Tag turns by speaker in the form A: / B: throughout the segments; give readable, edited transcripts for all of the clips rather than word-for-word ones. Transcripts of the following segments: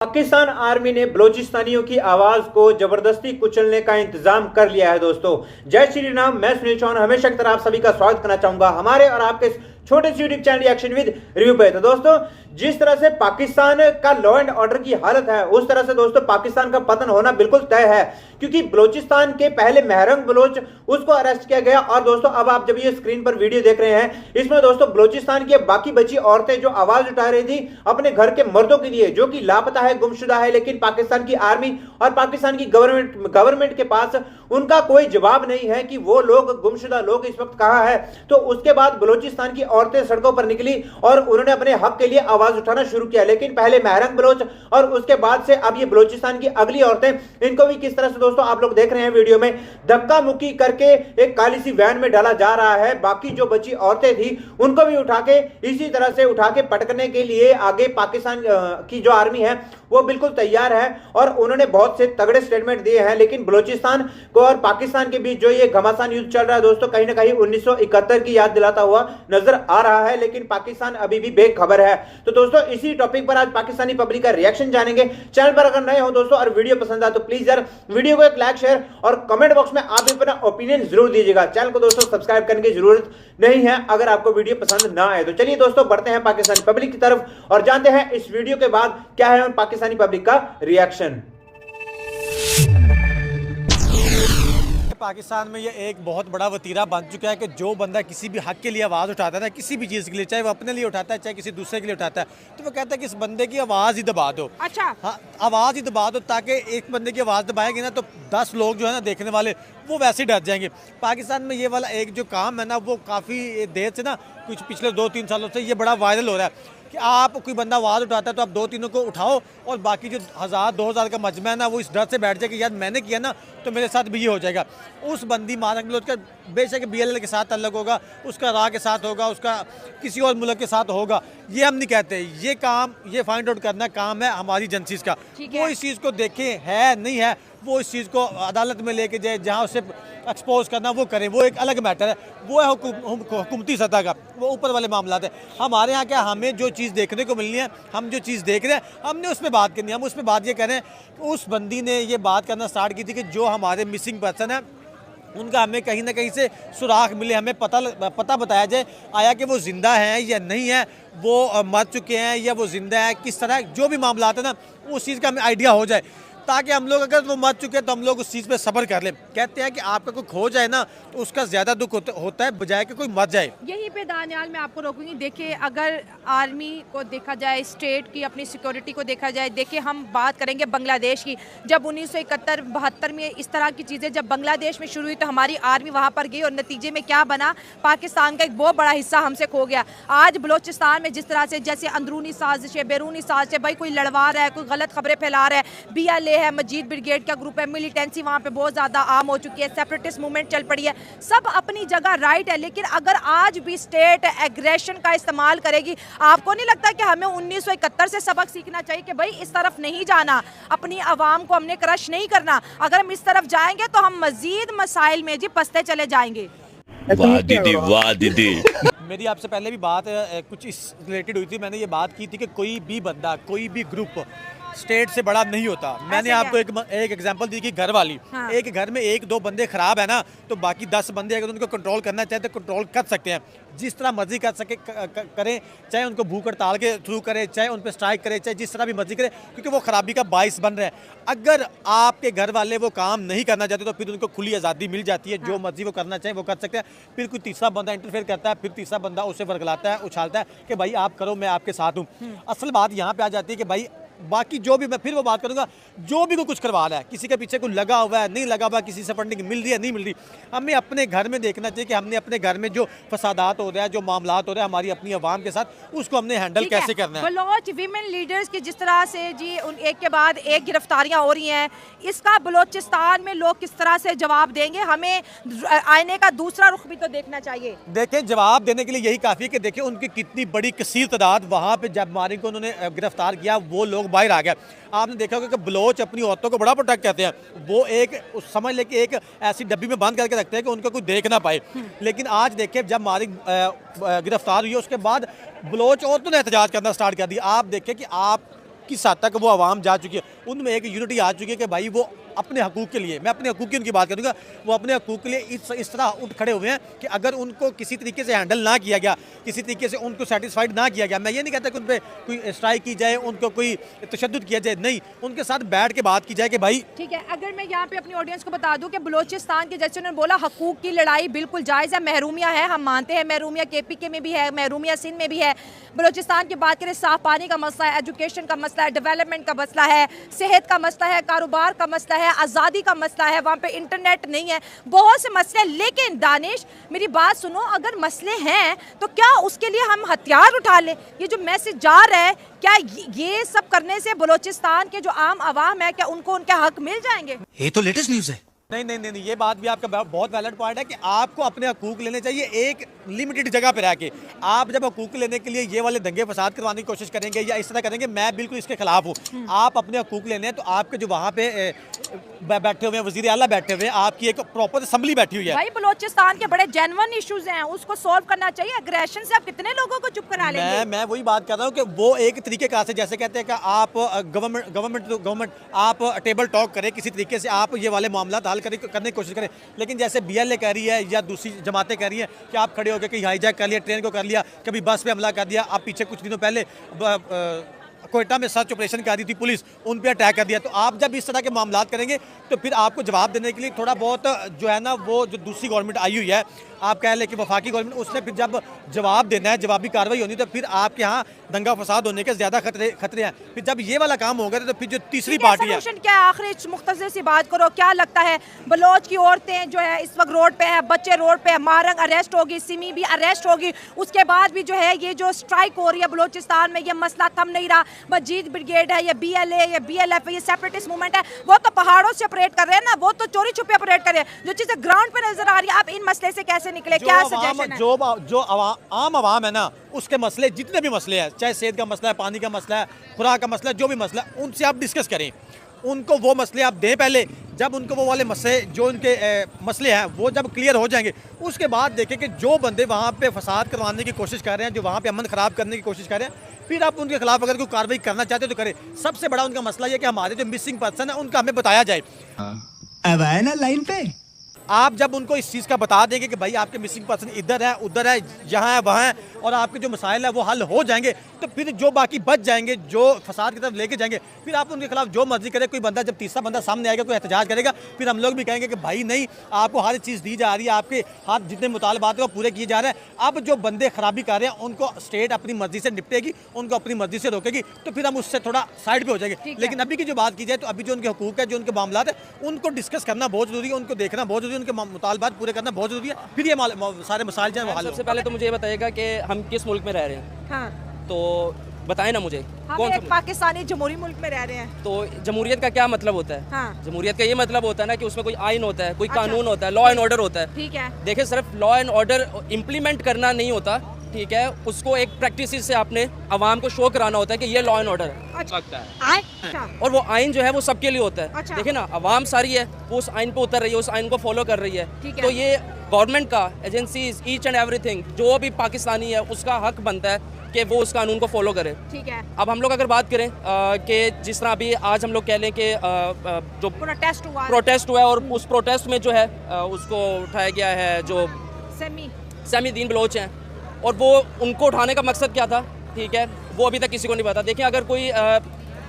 A: Pakistan army ने बलोचिस्तानियों की आवाज को जबरदस्ती कुचलने का इंतजाम कर लिया है। दोस्तों जय श्री राम, मैं सुनील चौहान हमेशा की तरह आप सभी का स्वागत करना चाहूंगा हमारे और आपके छोटे से YouTube channel reaction with review पे। तो दोस्तों जिस तरह से पाकिस्तान का लॉ एंड ऑर्डर की हालत है उस तरह से दोस्तों पाकिस्तान का पतन होना बिल्कुल तय है, क्योंकि बलोचिस्तान के पहले महरंग बलोच उसको अरेस्ट किया गया। और दोस्तों अब आप जब ये स्क्रीन पर वीडियो देख रहे हैं इसमें दोस्तों बलोचिस्तान की बाकी बची औरतें जो आवाज उठा रही थी अपने घर के मर्दों के लिए जो कि लापता है, गुमशुदा है, लेकिन पाकिस्तान की आर्मी और पाकिस्तान की गवर्नमेंट के पास उनका कोई जवाब नहीं है कि वो लोग गुमशुदा लोग इस वक्त कहां है। तो उसके बाद बलोचिस्तान की औरतें सड़कों पर निकली और उन्होंने अपने हक के लिए आवाज उठाना शुरू किया। लेकिन पहले महरंग बलोच और उसके बाद से अब ये बलोचिस्तान की अगली औरतें, इनको भी किस तरह से दोस्तों आप लोग देख रहे हैं वीडियो में धक्का मुक्की करके एक काली सी वैन में डाला जा रहा है। बाकी जो बची औरतें थी उनको भी उठा के इसी तरह से उठा के पटकने के लिए आगे पाकिस्तान की जो आर्मी है वो बिल्कुल तैयार है और उन्होंने बहुत से तगड़े स्टेटमेंट दिए हैं। लेकिन बलोचिस्तान को और पाकिस्तान के बीच जो ये घमासान युद्ध चल रहा है दोस्तों कहीं ना कहीं 1971 की याद दिलाता हुआ नजर आ रहा है, लेकिन पाकिस्तान अभी भी बेखबर है। तो दोस्तों इसी टॉपिक पर आज पाकिस्तानी पब्लिक का रिएक्शन जानेंगे। चैनल पर अगर नए हो दोस्तों और वीडियो पसंद आए तो प्लीज यार वीडियो को एक लाइक, शेयर और कमेंट बॉक्स में आप अपना ओपिनियन जरूर दीजिएगा। चैनल को दोस्तों सब्सक्राइब करने की जरूरत नहीं है अगर आपको वीडियो पसंद ना आए। तो चलिए दोस्तों बढ़ते हैं पाकिस्तानी पब्लिक की तरफ और जानते हैं इस वीडियो के बाद क्या है पाकिस्तानी पब्लिक का रिएक्शन।
B: पाकिस्तान में ये एक बहुत बड़ा वतीरा बन चुका है कि जो बंदा किसी भी हक के लिए आवाज़ उठाता है ना, किसी भी चीज़ के लिए, चाहे वो अपने लिए उठाता है चाहे किसी दूसरे के लिए उठाता है, तो वो कहता है कि इस बंदे की आवाज़ ही दबा दो। अच्छा हाँ, आवाज़ ही दबा दो ताकि एक बंदे की आवाज़ दबाएंगे ना तो 10 लोग जो है ना देखने वाले वो वैसे ही डर जाएंगे। पाकिस्तान में ये वाला एक जो काम है ना वो काफ़ी देर से ना कुछ पिछले 2-3 सालों से ये बड़ा वायरल हो रहा है कि आप कोई बंदा आवाज़ उठाता है तो आप 2-3 को उठाओ और बाकी जो 1000-2000 का मजमा है ना वो इस डर से बैठ जाए कि यार मैंने किया ना तो मेरे साथ भी ये हो जाएगा। उस बंदी मारक बलोच का बेशक BLL के साथ अलग होगा, उसका राह के साथ होगा, उसका किसी और मुल्क के साथ होगा, ये हम नहीं कहते। ये काम ये फाइंड आउट करना काम है हमारी एजेंसीज का। वो इस चीज़ को देखे है नहीं है, वो इस चीज़ को अदालत में लेके जाए, जहाँ उसे एक्सपोज करना वो करें, वो एक अलग मैटर है। वो है हुकूमती सतह का, वो ऊपर वाले मामला है। हमारे यहाँ क्या, हमें जो चीज़ देखने को मिलनी है, हम जो चीज़ देख रहे हैं हमने उस पर बात करनी है। हम उस पर बात ये करें कि उस बंदी ने ये बात करना स्टार्ट की थी कि जो हमारे मिसिंग पर्सन है उनका हमें कहीं ना कहीं से सुराग मिले, हमें पता बताया जाए आया कि वो ज़िंदा हैं या नहीं है, वो मर चुके हैं या वो ज़िंदा है, किस तरह जो भी मामला है ना उस चीज़ का हमें आइडिया हो जाए, ताकि हम लोग अगर वो मर चुके हैं तो हम लोग उस चीज़ पे सब्र कर लें। कहते हैं कि आपका कोई खो जाए ना तो उसका ज़्यादा दुख होता है बजाय कि कोई मर जाए।
C: यहीं पे दानियाल मैं आपको रोकूंगी। देखिए अगर आर्मी को देखा जाए, स्टेट की अपनी सिक्योरिटी को देखा जाए, देखिए हम बात करेंगे बांग्लादेश की। जब 1971-72 में इस तरह की चीज़ें जब बांग्लादेश में शुरू हुई तो हमारी आर्मी वहाँ पर गई और नतीजे में क्या बना, पाकिस्तान का एक बहुत बड़ा हिस्सा हमसे खो गया। आज बलोचिस्तान में जिस तरह से जैसे अंदरूनी साजिशें, बैरूनी साजिशें, भाई कोई लड़वा रहा है, कोई गलत खबरें फैला रहा है, BLA है, मजीद ब्रिगेड का ग्रुप है, मिलिटेंसी वहाँ पे बहुत ज़्यादा आम हो चुकी है, सेपरेटिस्ट मूवमेंट चल पड़ी है, सब अपनी जगह राइट है। लेकिन अगर आज भी स्टेट एग्रेशन का इस्तेमाल करेगी, आपको नहीं लगता कि हमें 1971 से सबक सीखना चाहिए कि भाई इस तरफ नहीं जाना, अपनी आवाम को हमने क्रश नहीं करना। अगर हम इस तरफ जाएंगे तो हम मजीद मसाइल में जी पसते चले जाएंगे।
B: वाह दीदी, वाह दीदी। मेरी आपसे पहले भी बात कुछ इस रिलेटेड हुई थी। मैंने ये बात की थी कि कोई भी बंदा, कोई भी ग्रुप स्टेट से बड़ा नहीं होता। मैंने आपको एक एग्जांपल दी कि घर वाली, हाँ। एक घर में 1-2 बंदे खराब है ना तो बाकी 10 बंदे अगर उनको कंट्रोल करना चाहे तो कंट्रोल कर सकते हैं, जिस तरह मर्जी कर सके करें, चाहे उनको भूख हड़ताल के थ्रू करें, चाहे उन पर स्ट्राइक करें, चाहे जिस तरह भी मर्जी करें, क्योंकि वो खराबी का बाइस बन रहे हैं। अगर आपके घर वाले वो काम नहीं करना चाहते तो फिर उनको खुली आज़ादी मिल जाती है, जो मर्जी वो करना चाहे वो कर सकते हैं। फिर कोई तीसरा बंदा इंटरफेयर करता है, फिर तीसरा बंदा उसे वर्गलाता है, उछालता है कि भाई आप करो, मैं आपके साथ हूँ। असल बात यहाँ पे आ जाती है कि भाई बाकी जो भी, मैं फिर वो बात करूंगा, जो भी को कुछ करवा रहा है, किसी के पीछे कोई लगा हुआ है, नहीं लगा हुआ, किसी से फंडिंग मिल रही है, नहीं मिल रही, हमें अपने घर में देखना चाहिए कि हमने अपने घर में जो फसादात हो रहा है, जो मामलात हो रहे हैं हमारी अपनी आवाम के साथ, उसको हमने हैंडल कैसे करना है।
C: बलोच वीमेन लीडर्स की जिस तरह से जी एक के बाद एक गिरफ्तारियां हो रही हैं, इसका बलोचिस्तान में लोग किस तरह से जवाब देंगे? हमें आईने का दूसरा रुख भी तो देखना चाहिए।
B: देखें, जवाब देने के लिए यही काफ़ी है कि देखिए उनकी कितनी बड़ी कसीर तादाद वहाँ पे जब मारी को उन्होंने गिरफ्तार किया वो लोग बाहर आ गए। आपने देखा होगा कि बलोच अपनी औरतों को बड़ा प्रोटेक्ट करते हैं, वो एक समझ ले कि एक ऐसी डब्बी में बंद करके रखते हैं कि उनको कोई देख ना पाए। लेकिन आज देखिए जब मारी गिरफ्तार हुई उसके बाद बलोच औरतों ने एहतजाज करना स्टार्ट कर दिया। आप देखें कि आप किस हद तक वो आवाम जा चुकी है, उनमें एक यूनिटी आ चुकी है कि भाई वो अपने हकूक़ के लिए, मैं अपने हकूक़ की उनकी बात करूँगा, वो अपने हकूक़ के लिए इस तरह उठ खड़े हुए हैं कि अगर उनको किसी तरीके से हैंडल ना किया गया, किसी तरीके से उनको सेटिस्फाइड ना किया गया, मैं ये नहीं कहता कि उन पर कोई स्ट्राइक की जाए, उनको कोई तशद्दुद किया जाए, नहीं, उनके साथ बैठ के बात की जाए कि भाई
C: ठीक है। अगर मैं यहाँ पे अपनी ऑडियंस को बता दूं कि बलूचिस्तान के, जैसे उन्होंने बोला, हकूक़ की लड़ाई बिल्कुल जायज़ है, महरूमिया है, हम मानते हैं महरूमिया KPK में भी है, महरूमिया सिंध में भी है। बलूचिस्तान की बात करें, साफ पानी का मसला है, एजुकेशन का मसला है, डेवलपमेंट का मसला है, सेहत का मसला है, कारोबार का मसला है, आज़ादी का मसला है, वहाँ पे इंटरनेट नहीं है, बहुत से मसले। लेकिन दानिश, मेरी बात सुनो, अगर मसले हैं तो क्या उसके लिए हम हथियार उठा लें? ये जो मैसेज जा रहा है, क्या ये सब करने से बलूचिस्तान के जो आम आवाम है, क्या उनको उनके हक मिल जाएंगे?
B: ये तो लेटेस्ट न्यूज़ है। नहीं, ये बात भी आपका बहुत वैलिड पॉइंट है कि आपको अपने हकूक़ लेने चाहिए एक लिमिटेड जगह पे रह के। आप जब हकूक़ लेने के लिए ये वाले दंगे फसाद करवाने की कोशिश करेंगे या इस तरह करेंगे, मैं बिल्कुल इसके खिलाफ हूँ। आप अपने हकूक़ लेने हैं तो आपके जो वहाँ पे बैठे हुए हैं, वज़ीर आला बैठे हुए हैं, आपकी एक प्रॉपर असम्बली बैठी हुई है।
C: भाई बलूचिस्तान के बड़े जेन्युइन इश्यूज हैं, उसको सॉल्व करना चाहिए। एग्रेशन से आप कितने लोगों को चुप करा लेंगे? मैं
B: वही बात कर रहा हूँ कि वो एक तरीके का से, जैसे कहते हैं कि आप गवर्नमेंट आप टेबल टॉक करें, किसी तरीके से आप ये वाले मामला हल करने की कोशिश करें। लेकिन जैसे BLA कह रही है या दूसरी जमातें कह रही हैं कि आप खड़े होकर कहीं हाईजैक कर लिया, ट्रेन को कर लिया, कभी बस पे हमला कर दिया, आप पीछे कुछ दिनों पहले कोयटा में सर्च ऑपरेशन कर दी थी पुलिस, उन पे अटैक कर दिया। तो आप जब इस तरह के मामला करेंगे तो फिर आपको जवाब देने के लिए थोड़ा बहुत जो है ना, वो जो दूसरी गवर्नमेंट आई हुई है, आप कह लें कि वफाकी गवर्नमेंट, उसने फिर जब जवाब देना है, जवाबी कार्रवाई होनी, तो फिर आपके यहाँ दंगा फसाद होने के ज़्यादा खतरे हैं। फिर जब ये वाला काम होगा तो फिर जो तीसरी पार्टी है,
C: क्या आखिरी मुख्तसर सी बात करो, क्या लगता है बलोच की औरतें जो है इस वक्त रोड पे है, बच्चे रोड पे है, मारंग अरेस्ट होगी, सिमी भी अरेस्ट होगी, उसके बाद भी जो है ये जो स्ट्राइक हो रही है बलूचिस्तान में, ये मसला थम नहीं रहा। मजीद ब्रिगेड है या BLA या BLF है, ये सेपरेटिस्ट मूवमेंट है, वो तो पहाड़ों से ऑपरेट कर रहे हैं ना, वो तो चोरी छुपे ऑपरेट कर रहे हैं। जो चीज़ें ग्राउंड पे नजर आ रही है, आप इन मसले से कैसे निकले? क्या सजेशन है?
B: जो आम आवाम है ना, उसके मसले, जितने भी मसले हैं, चाहे सेहत का मसला है, पानी का मसला है, खुराक का मसला है, जो भी मसला है, उनसे आप डिस्कस करें, उनको वो मसले आप दें पहले। जब उनको वो वाले मसले, जो उनके मसले हैं, वो जब क्लियर हो जाएंगे, उसके बाद देखें कि जो बंदे वहाँ पे फसाद करवाने की कोशिश कर रहे हैं, जो वहाँ पे अमन ख़राब करने की कोशिश कर रहे हैं, फिर आप उनके खिलाफ अगर कोई कार्रवाई करना चाहते हो तो करें। सबसे बड़ा उनका मसला ये कि हमारे जो मिसिंग पर्सन है, उनका हमें बताया जाए।
D: अब आए ना लाइन पे।
B: आप जब उनको इस चीज़ का बता देंगे कि भाई आपके मिसिंग पर्सन इधर है, उधर है, यहाँ है, वहाँ है, और आपके जो मसाइल है वो हल हो जाएंगे, तो फिर जो बाकी बच जाएंगे, जो फसाद की तरफ लेके जाएंगे, फिर आप उनके खिलाफ जो मर्जी करें। कोई बंदा, जब तीसरा बंदा सामने आएगा, कोई एहतजाज करेगा, फिर हम लोग भी कहेंगे कि भाई नहीं, आपको हर चीज़ दी जा रही है, आपके हाथ जितने मुतालबात हैं वो पूरे किए जा रहे हैं। अब जो बंदे खराबी कर रहे हैं, उनको स्टेट अपनी मर्जी से निपटेगी, उनको अपनी मर्जी से रोकेगी, तो फिर हम उससे थोड़ा साइड पे हो जाएंगे। लेकिन अभी की जो बात की जाए, तो अभी जो उनके हकूक़ है, जो उनके मामला है, उनको डिस्कस करना बहुत ज़रूरी है, उनको देखना बहुत ज़रूरी है, उनके मुतालबात पूरे करना बहुत ज़रूरी है, फिर ये सारे मसाइल जो है।
E: सबसे पहले तो मुझे ये बताइएगा कि हम किस मुल्क में रह रहे हैं।
C: हाँ।
E: तो बताएं ना मुझे,
C: कौन एक पाकिस्तानी जमहूरी मुल्क में रह रहे हैं।
E: तो जमहूरियत का क्या मतलब होता है?
C: हाँ।
E: जमहूरियत का ये मतलब होता है ना कि उसमें कोई आइन होता है, कोई कानून होता है, लॉ एंड ऑर्डर होता है।
C: ठीक है।
E: देखिए, सिर्फ लॉ एंड ऑर्डर इम्प्लीमेंट करना नहीं होता, ठीक है, उसको एक प्रैक्टिस से आपने आवाम को शो कराना होता है कि ये लॉ एंड ऑर्डर है। और वो आइन जो है वो सबके लिए होता है। देखिए ना, आवाम सारी है, वो उस आइन पे उतर रही है, उस आइन को फॉलो कर रही है। तो ये गवर्नमेंट का, एजेंसीज, ईच एंड एवरीथिंग, जो भी पाकिस्तानी है, उसका हक बनता है कि वो उस कानून को फॉलो करे।
C: ठीक है।
E: अब हम लोग अगर बात करें कि जिस तरह अभी आज हम लोग कह लें कि जो प्रोटेस्ट हुआ है, और उस प्रोटेस्ट में जो है उसको उठाया गया है, जो सैमी दीन बलोच हैं, और वो उनको उठाने का मकसद क्या था, ठीक है, वो अभी तक किसी को नहीं पता। देखिए, अगर कोई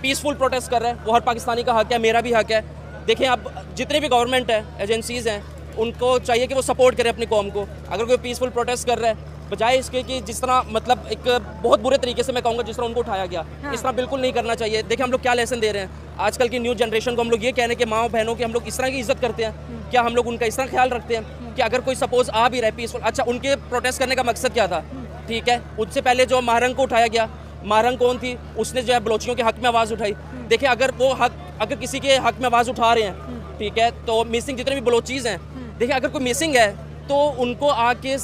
E: पीसफुल प्रोटेस्ट कर रहा है, वो हर पाकिस्तानी का हक है, मेरा भी हक है। देखिए, अब जितने भी गवर्नमेंट है, एजेंसीज़ हैं, उनको चाहिए कि वो सपोर्ट करें अपनी कौम को। अगर कोई पीसफुल प्रोटेस्ट कर रहा है, बजाय इसके कि जिस तरह, मतलब एक बहुत बुरे तरीके से मैं कहूँगा, जिस तरह उनको उठाया गया, इस तरह बिल्कुल नहीं करना चाहिए। देखिए, हम लोग क्या लेसन दे रहे हैं आजकल की न्यू जनरेशन को। हम लोग ये कह रहे हैं कि माँ बहनों की हम लोग इस तरह की इज्जत करते हैं, क्या हम लोग उनका इस तरह ख्याल रखते हैं कि अगर कोई सपोज आ भी रहे पीसफुल, अच्छा, उनके प्रोटेस्ट करने का मकसद क्या था, ठीक है। उससे पहले जो मारंग को उठाया गया, मारंग कौन थी, उसने जो है बलोचियों के हक में आवाज़ उठाई। देखिए, अगर वो हक, अगर किसी के हक में आवाज़ उठा रहे हैं, ठीक है, तो मिसिंग जितने भी बलोचीज़ हैं, देखिए, अगर कोई मिसिंग है तो उनको आके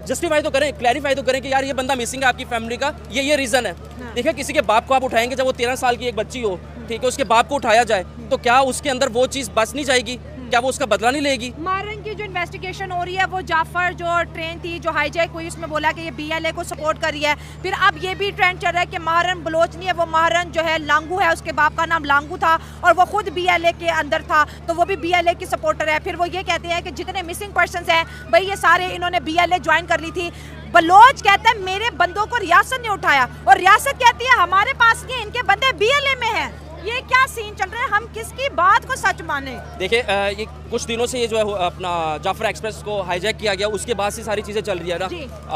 E: जस्टिफाई तो करें, क्लैरिफाई तो करें कि यार ये बंदा मिसिंग है, आपकी फैमिली का ये रीज़न है। देखिए, किसी के बाप को आप उठाएंगे, जब वो 13 साल की एक बच्ची हो, ठीक है, उसके बाप को उठाया जाए, तो क्या उसके अंदर वो चीज़ बस नहीं जाएगी क्या वो उसका बदला नहीं लेगी?
C: मारन की जो इन्वेस्टिगेशन हो रही है वो जाफर जो ट्रेन थी जो हाईजैक हुई उसमें बोला कि ये बीएलए को सपोर्ट कर रही है। फिर अब ये भी ट्रेंड चल रहा है कि मारन बलोच नहीं है, वो मारन जो है लांगू है, उसके बाप का नाम लांगू था और वो खुद बीएलए के अंदर था, तो वो भी बीएलए की सपोर्टर है। फिर वो ये कहते हैं कि जितने मिसिंग पर्सन्स हैं भाई ये सारे इन्होंने बीएलए ज्वाइन कर ली थी। बलोच कहता है मेरे बंदों को रियासत ने उठाया और रियासत कहती है हमारे पास नहीं, इनके बंदे बीएलए में हैं। ये क्या सीन चल रहा है, हम किसकी बात को सच माने?
E: देखिए ये कुछ दिनों से ये जो है अपना जाफर एक्सप्रेस को हाईजैक किया गया, उसके बाद से सारी चीजें चल रही है ना।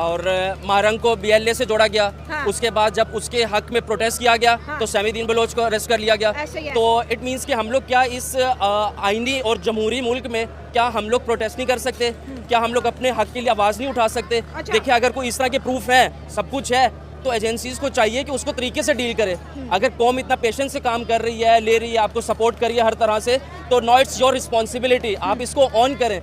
E: और मारंग को बीएलए से जोड़ा गया। हाँ। उसके बाद जब उसके हक में प्रोटेस्ट किया गया हाँ। तो सैमीदीन बलोच को अरेस्ट कर लिया गया। तो इट मीन्स कि हम लोग क्या इस आईनी और जमहूरी मुल्क में क्या हम लोग प्रोटेस्ट नहीं कर सकते? क्या हम लोग अपने हक के लिए आवाज नहीं उठा सकते? अच्छा। देखिए अगर कोई इस तरह के प्रूफ है, सब कुछ है, तो एजेंसीज को चाहिए कि उसको तरीके से डील करे। अगर कौम इतना पेशेंस से काम कर रही है, ले रही है, आपको सपोर्ट कर रही है हर तरह से, तो नो इट्स योर रिस्पॉन्सिबिलिटी, आप इसको ऑन करें।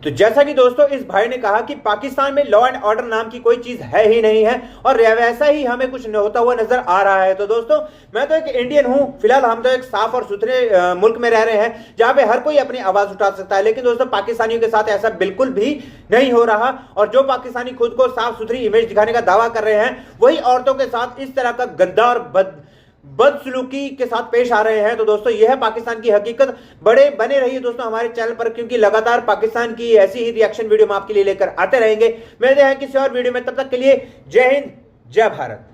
A: तो जैसा कि दोस्तों इस भाई ने कहा कि पाकिस्तान में लॉ एंड ऑर्डर नाम की कोई चीज है ही नहीं है और वैसा ही हमें कुछ होता हुआ नजर आ रहा है। तो दोस्तों मैं तो एक इंडियन हूं, फिलहाल हम तो एक साफ और सुथरे मुल्क में रह रहे हैं जहां पे हर कोई अपनी आवाज उठा सकता है। लेकिन दोस्तों पाकिस्तानियों के साथ ऐसा बिल्कुल भी नहीं हो रहा और जो पाकिस्तानी खुद को साफ सुथरी इमेज दिखाने का दावा कर रहे हैं वही औरतों के साथ इस तरह का गंदा और बदसलूकी के साथ पेश आ रहे हैं। तो दोस्तों यह है पाकिस्तान की हकीकत। बने रहिए दोस्तों हमारे चैनल पर, क्योंकि लगातार पाकिस्तान की ऐसी ही रिएक्शन वीडियो हम आपके लिए लेकर आते रहेंगे। मिलते हैं किसी और वीडियो में, तब तक के लिए जय हिंद, जय भारत।